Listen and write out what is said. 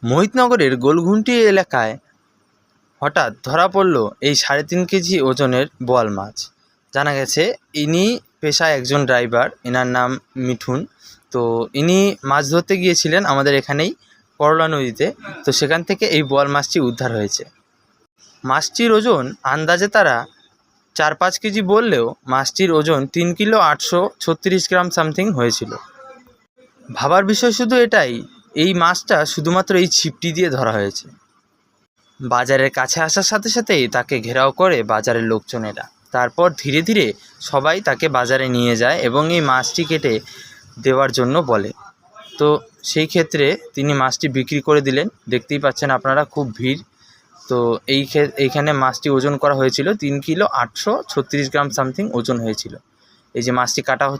মোহিতনগরের গোলঘুন্টি এলাকায় হঠাৎ ধরা পড়ল এই 3.5 কেজি ওজনের বোয়াল মাছ। জানা গেছে ইনি পেশায় একজন ড্রাইভার, এনার নাম মিঠুন। তো ইনি মাছ ধরতে গিয়েছিলেন আমাদের এখানেই করলা নদীতে। তো সেখান থেকে এই বোয়াল মাছটি উদ্ধার হয়েছে। মাছটির ওজন আন্দাজে তারা 4-5 কেজি বললেও মাছটির ওজন 3 কিলো 836 গ্রাম সামথিং হয়েছিল। ভাবার বিষয় শুধু এটাই, এই মাছটা শুধুমাত্র এই ছিপটি দিয়ে ধরা হয়েছে। বাজারের কাছে আসার সাথে সাথেই তাকে ঘেরাও করে বাজারের লোকজনেরা। তারপর ধীরে ধীরে সবাই তাকে বাজারে নিয়ে যায় এবং এই মাছটি কেটে দেওয়ার জন্য বলে। তো সেই ক্ষেত্রে তিনি মাছটি বিক্রি করে দিলেন। দেখতেই পাচ্ছেন আপনারা, খুব ভিড়। তো এইখানে মাছটি ওজন করা হয়েছিল 3 কিলো 836 গ্রাম সামথিং ওজন হয়েছিল। এই যে মাছটি কাটা হচ্ছে।